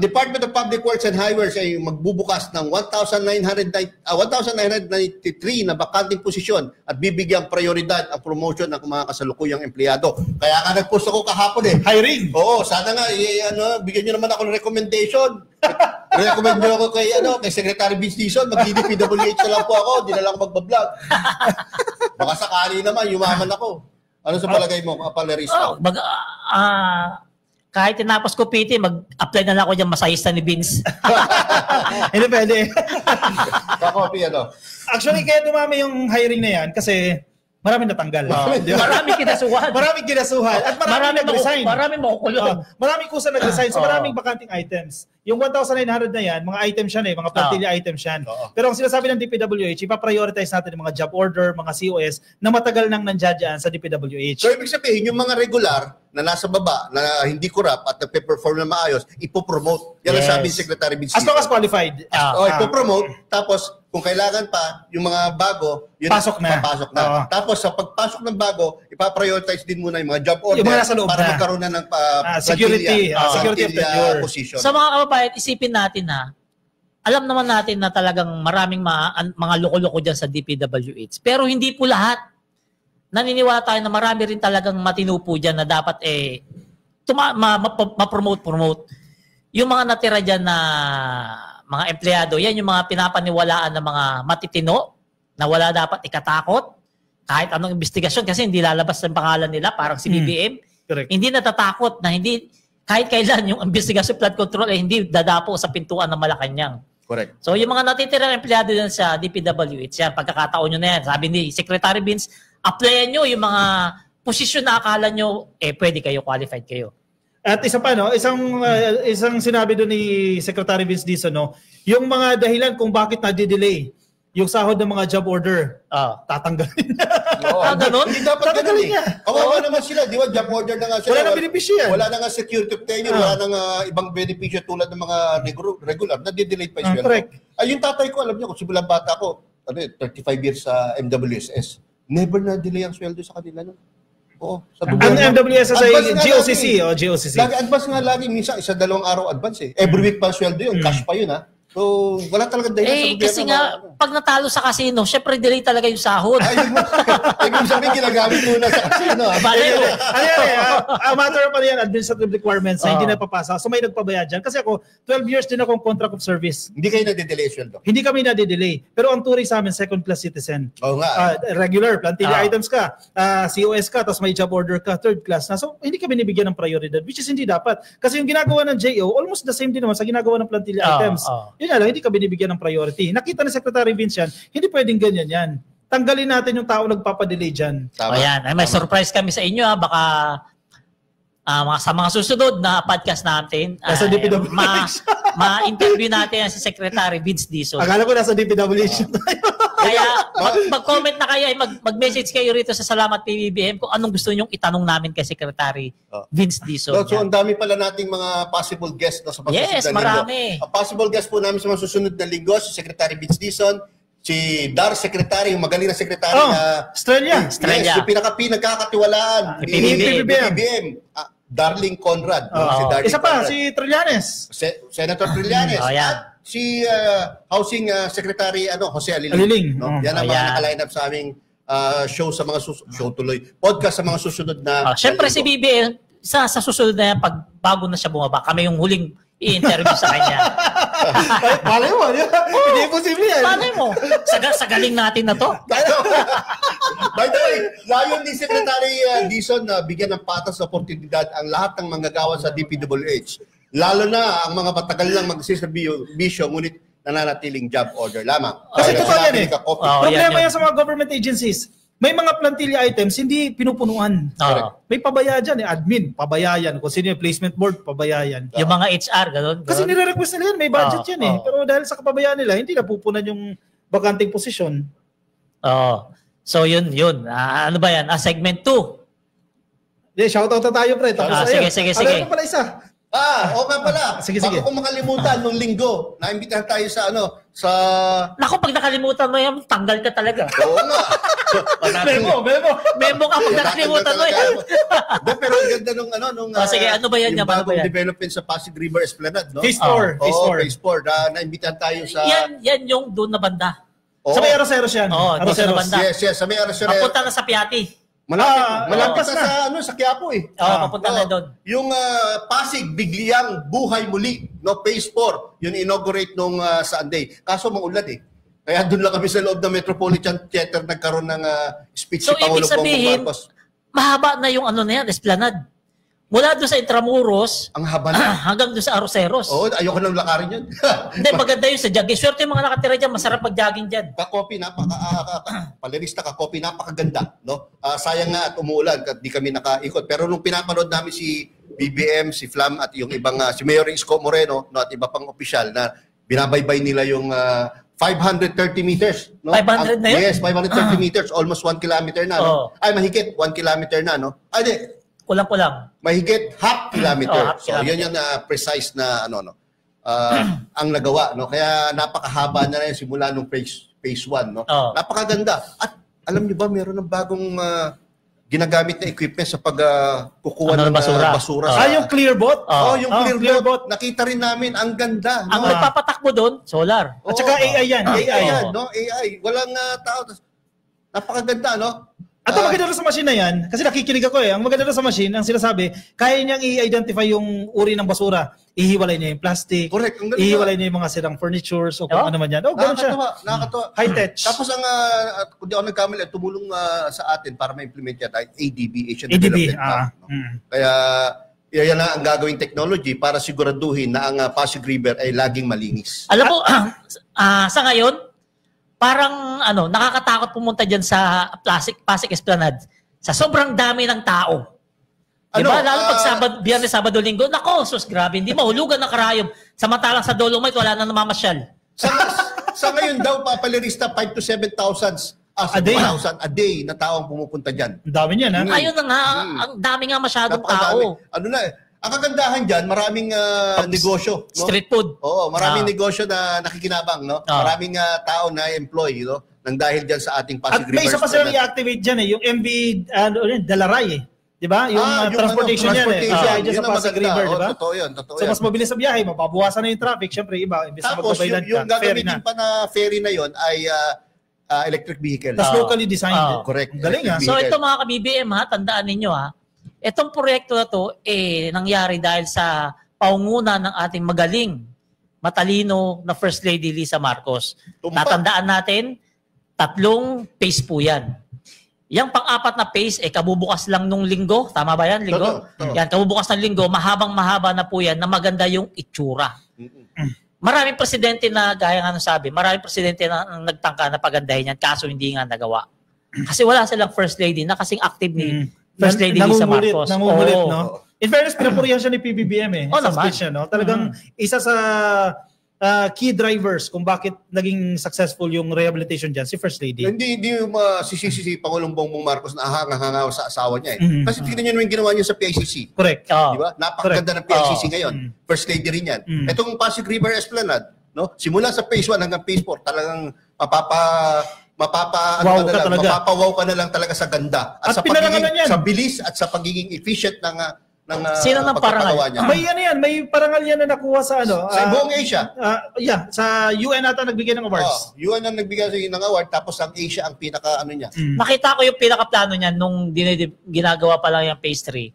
Department of Public Works and Highways ay magbubukas ng 1,993 na bakanting posisyon at bibigyang prioridad ang promotion ng mga kasalukuyang empleyado. Kaya nga nag-post ako kahapon eh. Hiring. Oo, sana nga bigyan niyo naman ako ng recommendation. Recommend niyo ako kay Secretary Vince Dizon, mag-DPWH na lang po ako, di na lang magbablog. Baka sakali naman yumaman ako. Ano sa palagay mo, Palerista? Kahit tinapos ko PT, mag-apply na lang ako dyan masayista ni Vince. Hindi pwede. Kakopi, Actually, kaya dumami yung hiring na yan kasi maraming natanggal. Maraming kinasuhan. Maraming kinasuhan. At maraming nag-resign. Maraming makukulong. Maraming kusa nag-resign. So maraming bakanting items. Yung 1,900 na yan, mga items yan mga plantilla items yan. Pero ang sinasabi ng DPWH, ipaprioritize natin yung mga job order, mga COS na matagal nang nandiyan sa DPWH. So ibig sabihin, yung mga regular na nasa baba, na hindi corrupt at nagpe-perform na maayos, ipopromote. Yan ang sabi ni Secretary Vince. As long as qualified. Ipopromote, tapos kung kailangan pa, yung mga bago, yun papasok na. Tapos sa pagpasok ng bago, ipaprioritize din muna yung mga job order para magkaroon na ng security position. Sa mga kababayan, isipin natin alam naman natin na talagang maraming mga loko-loko dyan sa DPWH. Pero hindi po lahat. Naniniwala tayo na marami rin talagang matinupo dyan na dapat ma-promote. Yung mga natira dyan na mga empleyado, yan yung mga pinapaniwalaan ng mga matitino na wala dapat ikatakot kahit anong investigasyon kasi hindi lalabas ang pangalan nila, parang si BBM. Hindi natatakot na hindi kahit kailan yung investigasyon flood control hindi dadapo sa pintuan ng Malacanang. Correct. So yung mga natitirang empleyado dyan sa DPWH, yan, pagkakataon nyo na yan, sabi ni Secretary Vince, applyan nyo yung mga posisyon na akala nyo, pwede kayo, qualified kayo. At isa pa, isang sinabi doon ni Secretary Vince Dizon, yung mga dahilan kung bakit nadi-delay yung sahod ng mga job order, tatanggalin. Ganun? Hindi dapat ganun Kawawa naman sila, di ba? Job order na nga sila. Wala nang benepisyo yan. Wala na nga security of tenure, wala na nga ibang benepisyo tulad ng mga regular, nadi-delay pa yung correct. Yung tatay ko, alam niyo, kung simulang bata ko, 35 years sa MWSS, never na-delay ang sweldo sa kanila. Oo. Ang MWSS ay GOCC. GOCC. Lagi advance nga lagi. Minsan, 1-2 araw advance Every week pa sweldo yun. Cash pa yun So, wala talaga dahilan sa gobyerno. Kasi nga, pag natalo sa casino, syempre delay talaga yung sahod. Ibig sabihin, ginagamit muna sa casino. A matter of administrative requirements na hindi na papasa. So may nagpabayad dyan. Kasi ako, 12 years din akong contract of service. Hindi kayo nade-delay sweldo? Hindi kami nade-delay. Pero ang turing sa amin, second class citizen. Oo nga. Regular, plantilla items ka, COS ka, tapos may job order ka, third class na. So hindi kami nibigyan ng prioridad, which is hindi dapat. Kasi yung ginagawa ng JO, almost the same din naman sa ginagawa ng plantilla items. Yun nga lang, hindi ka binibigyan ng priority. Nakita ni Secretary Vince yan, hindi pwedeng ganyan yan. Tanggalin natin yung tao nagpapadelay dyan. Ayan, may surprise kami sa inyo baka sa mga susunod na podcast natin, ma-interview natin si Secretary Vince Dizon. Akala ko nasa DPWH. Kaya mag-comment na kayo, mag-message kayo rito sa Salamat PBBM kung anong gusto nyong itanong namin kay Secretary Vince Dizon. So ang dami pala nating mga possible guests sa pagsusunod na linggo. Yes, marami. Ang possible guest po namin sa mga susunod na linggo, si Secretary Vince Dizon, si DAR Secretary, yung magaling na Secretary na Estrella. Yes, yung pinakakatiwalaan ni PBBM. Darling Conrad. Si Darling Isa pa, Conrad. si Trillanes. Senator Trillanes. At si Housing Secretary Jose Aliling. Yan ang mga naka-line up sa aming show sa mga podcast sa mga susunod na Siyempre si BBM sa susunod na yan, pag bago na siya bumaba, kami yung huling i-interview sa kanya. Palay mo. Hindi posible yan. Palay mo. Sa galing natin na to. By the way, layon ni Secretary Dizon na bigyan ng patas na oportunidad ang lahat ng manggagawa sa DPWH. Lalo na ang mga matagal lang magsiservisyo, ngunit nananatiling job order lamang. Kasi totoo yan Problema yan sa mga government agencies. May mga plantilla items, hindi pinupunuan. May pabaya dyan admin, pabaya yan. Kung sino yung placement board, pabaya yan. Yung mga HR, gano'n. Kasi nire-request nila yan, may budget yan Pero dahil sa kapabayaan nila, hindi napupunan yung bakanting posisyon. So yun. Ano ba yan? Segment 2. Shoutout na tayo, pre. Sige. Ano pala isa? Oo nga pala. Sige. Bago ko makalimutan, nung linggo, naimbitahan tayo sa Naku, pag nakalimutan mo yan, tanggal ka talaga. Oo nga. Memo ka pag nakalimutan mo yan. Pero ang ganda nung sige, ano ba yan? yung Ano ba bagong yan? development sa Pasig River Esplanade, no? Phase 4. Phase 4. Naimbitahan tayo sa... Yan yung doon na banda. Oo. Sa may Aroseros yan. Oo, doon sa banda. Yes, sa may Arasore. Papunta na sa Piati. Malapit na. sa Quiapo eh. Papunta na doon. Yung Pasig Bigliang Buhay Muli, no, Phase 4, yun inaugurate nung Sunday. Kaso maulan eh. Kaya doon lang kami sa loob ng Metropolitan Theater nagkaroon ng speech So, si Pangulong ibig sabihin, Bongbong Marcos. mahaba na yung ano na yan, Esplanade. Mula doon sa Intramuros, Ang haba na. hanggang doon sa Aroseros. Oo, ayoko nang lakarin yun. Hindi, maganda yun sa jogging. Swerte yung mga nakatira dyan, masarap mag-jogging dyan. Kakopi, palirista kakopi, napakaganda. No? Sayang nga at umuulan at di kami nakaikot. Pero nung pinapanood namin si BBM, si Flam at yung ibang, si Mayor Isko Moreno no, at iba pang opisyal na binabaybay nila yung 530 meters. No? 500 na yun? Yes, 530 meters. Almost 1 kilometer na. No? Oo. Ay, mahigit 1 kilometer na. No? Ay, di. Kulang-kulang. Mahigit half kilometer. Half So, kilometer. yun yung precise na ang nagawa. No? Kaya napakahaba na rin simula nung phase 1. No? Oo. Napakaganda. At alam niyo ba, meron ng bagong ginagamit na equipment sa pagkukuha Ano, ng basura? basura. Yung Clearbot? Yung Clearbot. Nakita rin namin. Ang ganda. Ang No? nagpapatakbo doon, solar. At saka AI yan. AI AI. yan, no? AI. Walang tao. Napakaganda, no? At ang maganda doon sa machine na yan, kasi nakikinig ako Ang maganda doon sa machine, ang sinasabi, kaya niyang i-identify yung uri ng basura. Ihiwalay niya yung plastic. Correct. Ang galing Ihiwalay niya yung mga sirang furnitures o kung ano man yan. Ganun siya. Nakakatawa. High-tech. Tapos kung di ako nagkamali, tumulong sa atin para ma-implement yan ay ADB, Asian ADB. Development Bank. No? Kaya yan na ang gagawing technology para siguraduhin na ang Pasig River ay laging malinis. Alam mo, sa ngayon, parang nakakatakot pumunta dyan sa Pasig Esplanade. Sa sobrang dami ng tao. Diba? Lalo pag Biyernes, Sabado, Linggo, nako, sus, grabe, hindi mahulugan ng karayom. Samantalang sa Dolomite, wala na namamasyal. Sa ngayon daw, papalirista, 5,000 to 7,000 A day. 1,000 a day na tao ang pumupunta dyan. Ang dami niyan, ha? Ayun na nga, ang dami nga masyadong tao. Ang kagandahan dyan, maraming negosyo. No? Street food. Oo, maraming negosyo na nakikinabang, no? Maraming tao na employee, no? Nang dahil dyan sa ating Pasig At River. may isa pa silang i-activate dyan yung MV Dalaray Di ba? Yung transportation yan dyan sa Pasig River, di ba? Totoo yun, totoo So mas mabilis sa biyahe, mababawasan na yung traffic. Siyempre, iba, imbes na Tapos, magbabaylan yung ka, ferry gagamitin na. pa na ferry na yon ay electric vehicle. Tapos locally designed. Correct. Ang galing, ha? So ito mga ka-BBM, tandaan ninyo itong proyekto na to nangyari dahil sa paunguna ng ating magaling, matalino na First Lady Lisa Marcos. Tatandaan natin, 3 phase po yan. Yang pang-4 na phase, kabubukas lang nung linggo. Tama ba yan? Linggo? Yan, kabubukas ng linggo, mahabang-mahaba na po yan na maganda yung itsura. Maraming presidente na, gaya nga nung sabi, maraming presidente na nagtangka na pagandahin yan, kaso hindi nga nagawa. Kasi wala silang First Lady na kasing active ni First Lady Lisa Marcos. Nangungulit, no? In fairness, pinapurihan siya ni PBBM sa naman. speech niya, no? Talagang isa sa key drivers kung bakit naging successful yung rehabilitation dyan, si First Lady. Hindi masisisi si Pangulong Bongbong Marcos na hangang-hangaw sa asawa niya. Kasi tignan niyo naman yung ginawa niya sa PICC. Correct. Di ba? Napakaganda ng PICC ngayon. First Lady rin yan. Itong Pasig River Esplanade, no? Simula sa phase 1 hanggang phase 4, talagang mapapawaw ka na lang talaga sa ganda at sa pagiging, sa bilis at sa pagiging efficient ng sino ng parangal niya. May parangal yan na nakuha sa sa buong Asia. Sa UN ata nagbigay ng awards. UN ang nagbigay ng award tapos ang Asia ang pinaka niya. Nakita ko yung pinaka-plano niya nung ginagawa pa lang yung phase 3.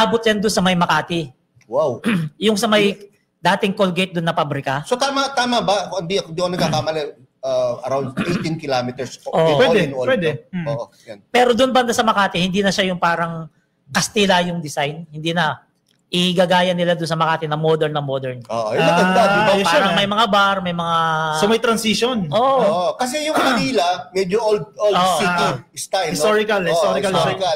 Aabot yan doon sa may Makati. Wow. Yung sa may dating Colgate doon na pabrika. So tama ba? Kung di ako nagkakamali, around 18 kilometers. Pwede. Oo, yan. Pero doon banda sa Makati, hindi na siya yung parang Kastila yung design. Hindi na. Igagaya nila doon sa Makati na modern. Oo, yun maganda, di ba? Parang may mga bar, may mga... So may transition. Oo. Kasi yung Manila, medyo old city style. Historical.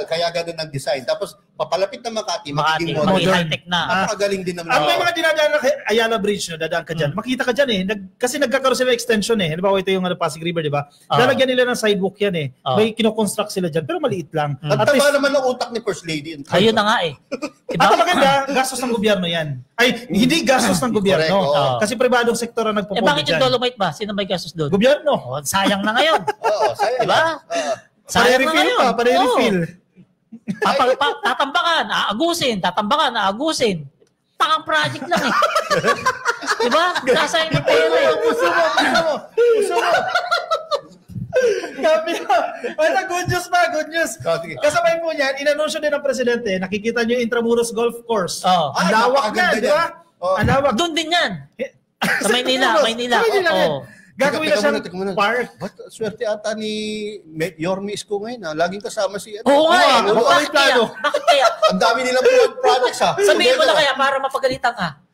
Kaya ganun ang design. Tapos papalapit na Makati, Makati, magiging maging modern. high-tech na. Napakagaling din naman. Ang may mga dinadaan na Ayala Bridge, no, dadaan ka dyan. Makita ka dyan eh. Kasi nagkakaroon sila extension eh. Halimbawa ito yung Pasig River, di ba? Lalagyan nila ng sidewalk yan eh. May kinoconstruct sila dyan, pero maliit lang. At tama naman ang utak ni First Lady. Ayun na nga eh. Diba? At maganda, gastos ng gobyerno yan. Ay, hindi gastos ng gobyerno. Correct, Kasi pribadong sektor ang nagpo-pondo bakit yung Dolomite ba? Sino may gastos doon? Gobyerno. Sayang na ngayon. Oo, sayang. Diba? Sayang na ngayon. Pa-refill. Tatambakan, aagusin. Pakang project lang eh. Diba? Nasayang na pera eh. Puso mo. Sabi mo, wala, good news ba? Good news. Kasabay po niyan, inanunsyo din ng presidente, nakikita niyo yung Intramuros Golf Course. Ang lawak na, di ba? Ang lawak. Doon din yan. Sa Maynila. Gagawin na siyang park. Swerte ata ni Yorme Isko ngayon. Laging kasama si... Oo nga eh. Bakit plano? Bakit kaya? Ang dami nilang projects ha. Sabihin mo na kaya para mapagalitan ka.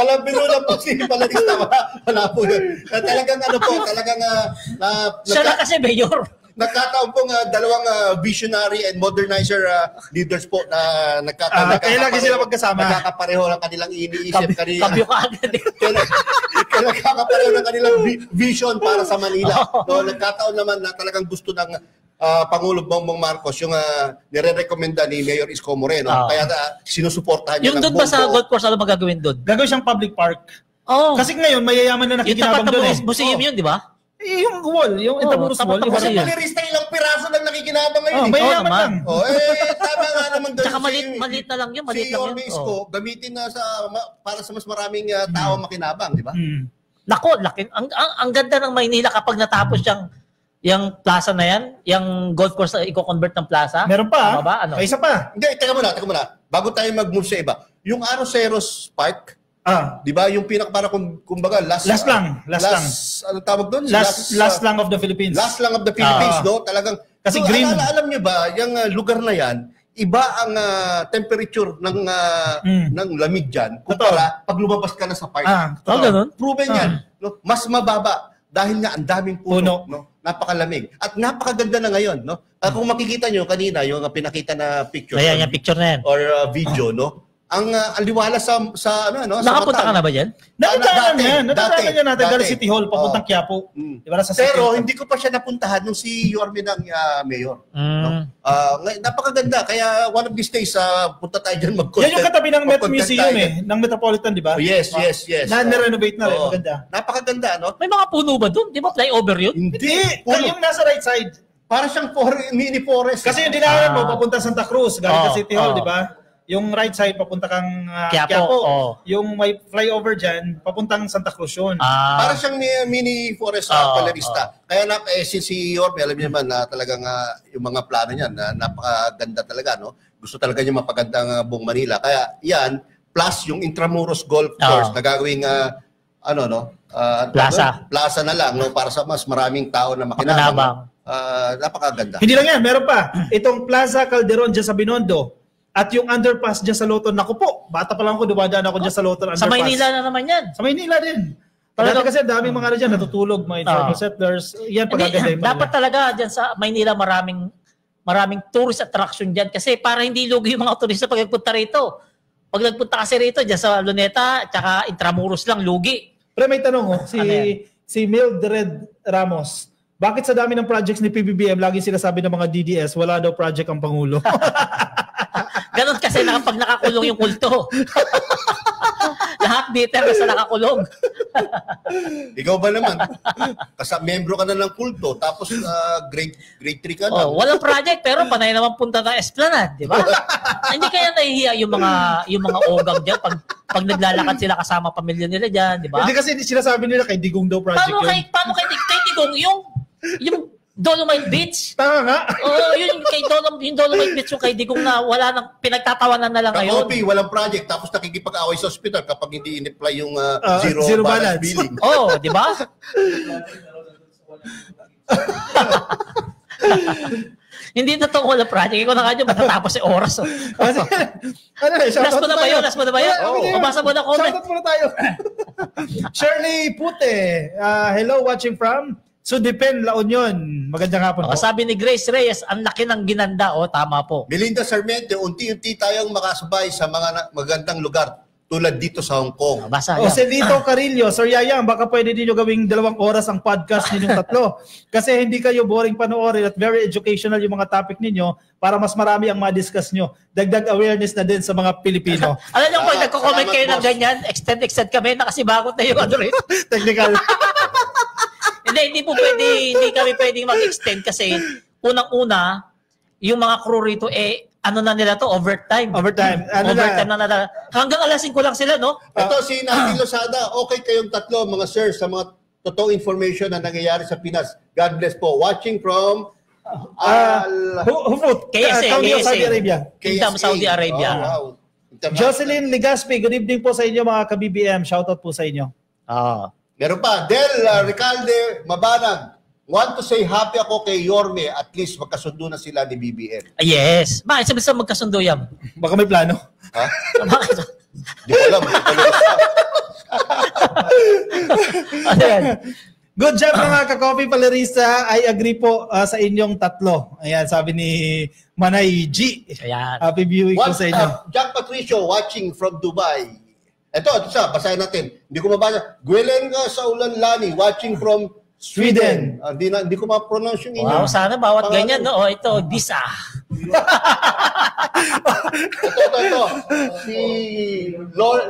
Palabiro lang po si Paladista. Wala po yun. Talagang Siya na kasi mayor. nagkataon pong dalawang visionary and modernizer leaders po na kaya lagi sila magkasama. Nagkakapareho ng kanilang iniisip. Kabyo ka agad eh. Kaya nagkakapareho ng kanilang vision para sa Manila. No, nagkataon naman na talagang gusto ng Pangulo Bongbong Marcos yung nire-recommenda ni Mayor Isko Moreno. Kaya sinusuportahan niya yung doon ba sa golf course, ano magagawin doon? Gagawin siyang public park. Kasi ngayon, mayayaman na nakikinabang doon eh. Yung tapat na museum yun, di ba? Yung wall, yung Intramuros wall. Kasi palirista ilang piraso lang nakikinabang ngayon. Mayayaman lang. Tama nga naman doon. Tsaka maliit na lang yun. Si Yorme Isko, gamitin na para sa mas maraming tao makinabang, di ba? Nako, laki. Ang ganda ng Maynila kapag natapos yung plaza na yan, yung golf course na i-convert ng plaza. Meron pa. Ba? Ano? Ay, isa pa. Teka muna. Bago tayo mag-move sa iba. Yung Arroceros Park, di ba? Yung para kumbaga last lang. Ano tawag doon? Last lang of the Philippines. Last lang of the Philippines, no? Talagang kasi green. Alam niyo ba, yung lugar na yan, iba ang temperature ng lamig diyan kumpara pag lumabas ka na sa park. Proven yan. No? Mas mababa dahil nga ang daming puno. No? Napakalamig. At napakaganda na ngayon, no? Kung makikita nyo kanina yung pinakita na picture. Ayan, yung picture na yan. Or video, no? Ang liwala sa nakapunta ka na ba dyan? Nakataanan niya natin galing City Hall papuntang Quiapo. Diba, pero hindi ko pa siya napuntahan nung si Yorme ng mayor. No? Napakaganda. Kaya one of these days, punta tayo dyan mag-content. Yan yung katabi ng Met Museum ng Metropolitan, di ba? Yes. Na-renovate na rin. Maganda. Napakaganda, no? May mga puno ba doon? Di ba flyover yun? Hindi. Yung nasa right side. Para siyang mini forest. Kasi yung dinaanan mo, papunta Santa Cruz, galing ka City Hall, di ba? Yung right side, papunta kang Quiapo. Yung may flyover dyan, papuntang Santa Cruz yun. Para siyang mini forest palarista. Kaya si Yorme, alam niyo naman na talagang yung mga plano niya, napakaganda talaga, no? Gusto talaga niya mapaganda ang buong Manila. Kaya yan, plus yung Intramuros Golf Course na gagawing plaza na lang, no? Para sa mas maraming tao na makinabang. Napakaganda. Hindi lang yan, meron pa. Itong Plaza Calderon dyan sa Binondo. At yung underpass dyan sa Loton, naku po, bata pa lang ako, dumadaan ako dyan sa Loton underpass. Sa Maynila na naman yan. Sa Maynila din. Dati kasi daming mga dyan, natutulog, mga informal settlers. Yan, pagaganda yung dapat talaga dyan sa Maynila maraming tourist attraction dyan kasi para hindi lugi yung mga turista pag nagpunta rito. Pag nagpunta kasi rito dyan sa Luneta, tsaka Intramuros lang, lugi. Pero may tanong, si Mildred Ramos, bakit sa dami ng projects ni PBBM, lagi sinasabi ng mga DDS, wala daw project ang Pangulo? Ganon kasi pag nakakulong yung kulto. Lahat bitter kasi nakakulong. Ikaw ba naman? Membro ka na ng kulto, tapos grade 3 ka na. Walang project, pero panay naman punta ng Esplanade, di ba? Hindi kaya nahihiya yung mga ogang dyan pag naglalakad sila kasama pamilya nila dyan, di ba? Hindi kasi sinasabi nila kay Digong daw project paano kay Digong yung Dolomite Beach. Tama nga. Yung Dolomite Beach yung kay Digong na wala nang pinagtatawanan na lang ngayon. Kakopi, walang project tapos nakikipag-away sa ospital kapag hindi in-apply yung zero balance billing. Di ba? Hindi na itong wala project. Ikaw na nga dyan, matatapos yung oras. Last mo na ba yun? Mabasa mo na comment. Shoutout muna tayo. Shirley Pute. Hello, watching from So depend La Union. Magandang hapon po. Sabi ni Grace Reyes, ang laki ng ginanda. Tama po. Melinda Sarmiento, unti-unti tayong makasabay sa mga magandang lugar tulad dito sa Hong Kong. Basa O si Lito Carillo, Sir Yayang, baka pwede niyo gawing 2 oras ang podcast ninyong tatlo. Kasi hindi kayo boring panoorin at very educational yung mga topic ninyo para mas marami ang ma-discuss nyo. Dagdag awareness na din sa mga Pilipino. Alam niyo, pag nagko-comment kayo ng ganyan, extend kami, nakasibagot na yung ano rin. Technical. Hindi kami pwedeng mag-extend kasi unang-una, yung mga crew rito, ano na nila to, overtime. Overtime na nila. Hanggang alas 5 lang sila, no? Ito si Nati Losada, okay kayong tatlo mga sir sa mga totoong information na nangyayari sa Pinas. God bless po. Watching from KSA. Saudi Arabia. Kingdom, Saudi Arabia. Oh, wow. Jocelyn Ligaspi, good evening po sa inyo mga ka-BBM. Shoutout po sa inyo. Meron pa, Del Recalde Mabanag. Want to say happy ako kay Yorme. At least magkasundo na sila ni BBM. Yes. Bakit sabi sa magkasundo yan? Baka may plano. Ha? Bakit? Di ko alam. Ano yan? Good job mga ka-coffee palerista. I agree po sa inyong tatlo. Ayan, sabi ni Manay G. Ayan. Happy viewing po sa inyo. Jack Patricio watching from Dubai. Ito isa, basahin natin. Hindi ko mabasa. Gwelenga Saulanlani watching from Sweden. Hindi ko ma-pronounce yung inyo. Wow, sana bawat ganyan, no? Ito, Disa. Ito. Si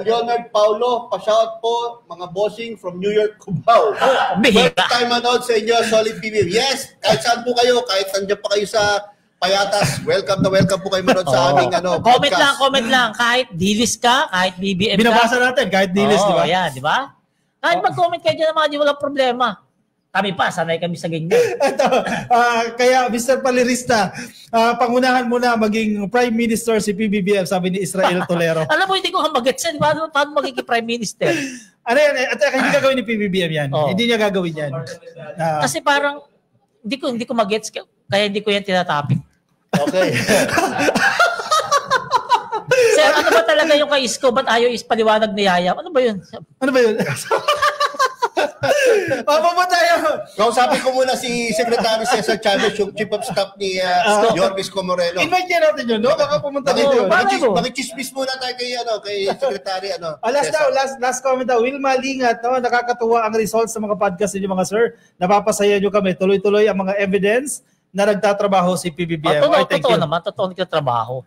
Leonard Paulo, pa-shout po, mga bossing from New York, Cubao. Bihira. First time manood sa inyo, solid PBM. Yes, kahit saan po kayo, kahit nandiyan pa kayo sa Payatas, welcome po kayo manood sa aming podcast. Comment lang. Kahit dilis ka, kahit BBM ka. Binabasa natin, kahit dilis, di ba? Yan, di ba? Kahit mag-comment kayo dyan ng mga di walang problema. Kami pa, sanay kami sa ganyan. Ito, kaya Mr. Palerista, pangunahan muna maging Prime Minister si PBBM, sabi ni Israel Tolero. Alam mo, hindi ko magets yan. Paano magiging Prime Minister? Ano yan? At hindi gagawin ni PBBM yan. Hindi niya gagawin yan. Kasi parang, hindi ko magets. Kaya hindi ko yan tinatapik. Okay. Sir, ano ba talaga yung kay Isko? Ba't ayaw paliwanag ni Yaya? Ano ba yun? Papunta tayo. Kausapin ko muna si Secretary Cesar Chavez, yung Chief of Staff ni Yorvis Comoreno. Invite niya natin yun, no? Baka pumunta dito. Makichismis muna tayo kay Secretary. Last comment daw. Wilma Lingat, no? Nakakatuwa ang results sa mga podcast ninyo mga sir. Napapasaya nyo kami. Tuloy-tuloy ang mga evidence na nagtatrabaho si PBBM. Totoo naman. Totoo nagtatrabaho.